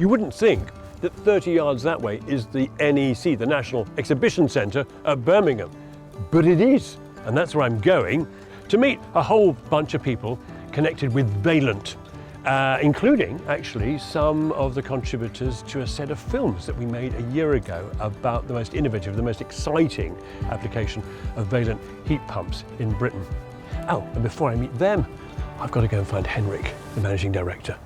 You wouldn't think that 30 yards that way is the NEC, the National Exhibition Centre at Birmingham. But it is, and that's where I'm going to meet a whole bunch of people connected with Vaillant, including actually some of the contributors to a set of films that we made a year ago about the most innovative, the most exciting application of Vaillant heat pumps in Britain. Oh, and before I meet them, I've got to go and find Henrik, the managing director.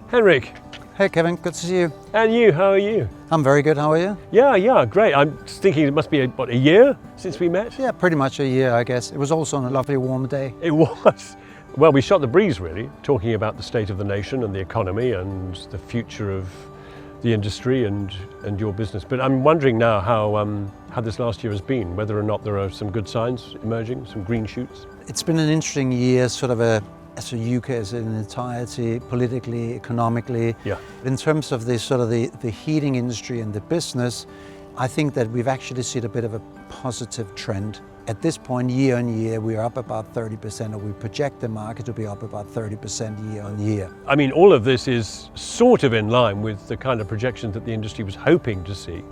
Henrik. Hey Kevin, good to see you. And you, how are you? I'm very good, how are you? Yeah, great. I'm thinking it must be, a year since we met? Yeah, pretty much a year, I guess. It was also on a lovely warm day. It was. Well, we shot the breeze really, talking about the state of the nation and the economy and the future of the industry and your business. But I'm wondering now how this last year has been, whether or not there are some good signs emerging, some green shoots. It's been an interesting year, sort of as a UK as an entirety, politically, economically. Yeah. In terms of the heating industry and the business, I think that we've actually seen a bit of a positive trend. At this point, year on year, we are up about 30%, or we project the market to be up about 30% year on year. I mean, all of this is sort of in line with the kind of projections that the industry was hoping to see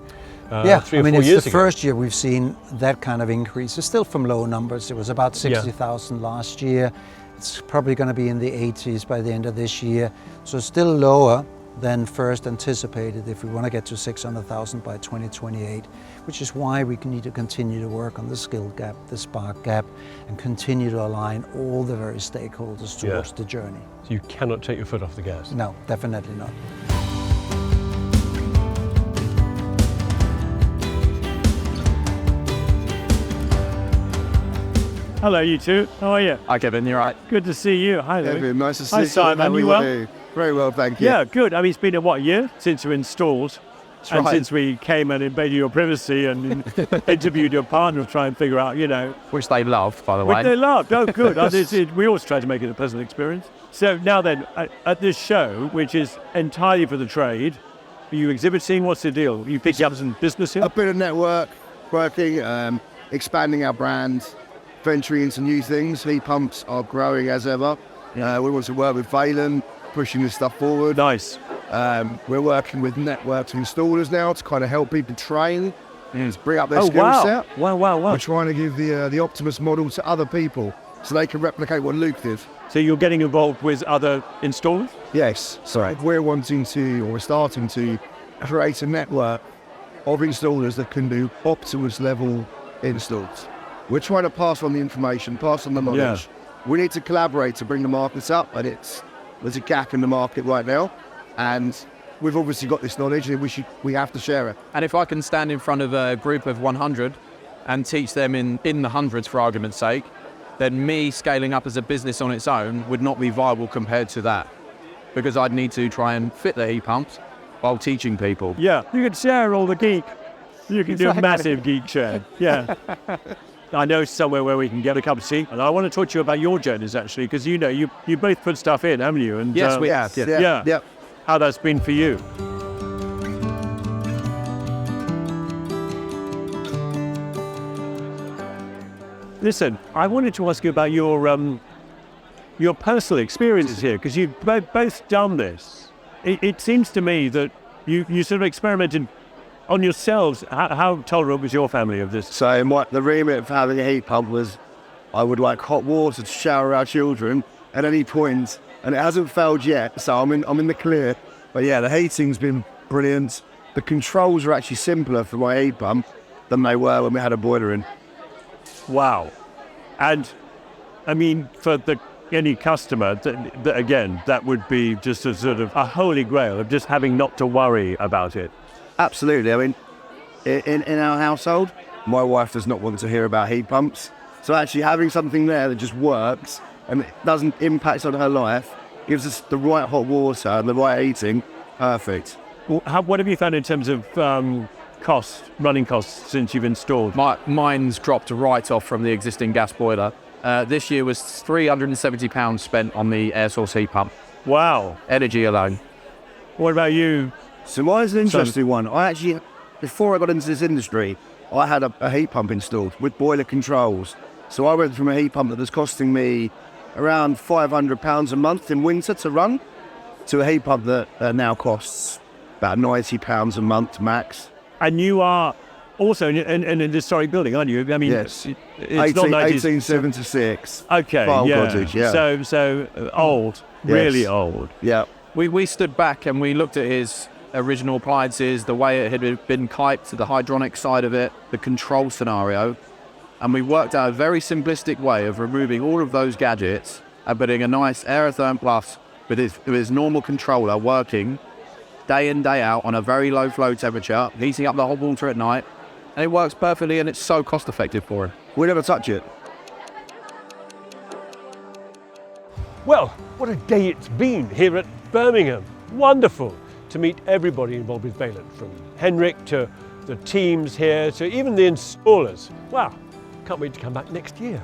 3 or 4 years ago. It's the first year we've seen that kind of increase. It's still from low numbers. It was about 60,000 last year. It's probably going to be in the 80s by the end of this year. So still lower than first anticipated if we want to get to 600,000 by 2028, which is why we need to continue to work on the skill gap, the spark gap, and continue to align all the various stakeholders towards the journey. So you cannot take your foot off the gas? No, definitely not. Hello, you two. How are you? Hi, Kevin. You're right. Good to see you. Hi, Louis. Kevin, nice to see you. Hi, Simon. You well? Very well, thank you. Yeah, good. I mean, it's been a year since you installed, and since we came and invaded your privacy and interviewed your partner to try and figure out, Which they love, by the way. Which they loved. Oh, good. We always try to make it a pleasant experience. So now then, at this show, which is entirely for the trade, are you exhibiting? What's the deal? You picked up some business here? A bit of network, working, expanding our brand, venturing into new things. Heat pumps are growing as ever. We want to work with Vaillant, pushing this stuff forward. Nice. We're working with networks and installers now to kind of help people train, to bring up their skill set. Wow. We're trying to give the Optimus model to other people so they can replicate what Luke did. So you're getting involved with other installers? Yes. Right. We're starting to create a network of installers that can do Optimus level installs. We're trying to pass on the information, pass on the knowledge. Yeah. We need to collaborate to bring the markets up, and there's a gap in the market right now, and we've obviously got this knowledge, and we have to share it. And if I can stand in front of a group of 100 and teach them in the hundreds, for argument's sake, then me scaling up as a business on its own would not be viable compared to that, because I'd need to try and fit the heat pumps while teaching people. Yeah, you can share all the geek. You can do a massive geek share. Yeah. I know somewhere where we can get a cup of tea, and I want to talk to you about your journeys actually, because you both put stuff in, haven't you? And yes, we have. Yeah. How that's been for you. Listen, I wanted to ask you about your personal experiences here, because you've both done this. It seems to me that you sort of experimented on yourselves. How tolerant was your family of this? So the remit of having a heat pump was I would like hot water to shower our children at any point, and it hasn't failed yet, so I'm in the clear. But yeah, the heating's been brilliant. The controls are actually simpler for my heat pump than they were when we had a boiler in. Wow. And I mean, for any customer, that would be just a sort of a holy grail of just having not to worry about it. Absolutely. I mean, in our household, my wife does not want to hear about heat pumps. So actually having something there that just works and it doesn't impact on her life, gives us the right hot water and the right heating, perfect. Well, what have you found in terms of running costs since you've installed? Mine's dropped right off from the existing gas boiler. This year was £370 spent on the air source heat pump. Wow. Energy alone. What about you? So mine's an interesting one. I actually, before I got into this industry, I had a heat pump installed with boiler controls. So I went from a heat pump that was costing me around £500 a month in winter to run to a heat pump that now costs about £90 a month max. And you are also in an historic building, aren't you? I mean, Yes. it's not 1876. Okay, File yeah. cottage, yeah. So old, Yes. really old. Yeah. We stood back and we looked at his original appliances, the way it had been piped, the hydronic side of it, the control scenario, and we worked out a very simplistic way of removing all of those gadgets and putting a nice Aerotherm Plus with his normal controller working day in, day out on a very low flow temperature, heating up the hot water at night, and it works perfectly and it's so cost effective for him. We never touch it. Well, what a day it's been here at Birmingham. Wonderful to meet everybody involved with Valent, from Henrik to the teams here to even the installers. Wow, can't wait to come back next year.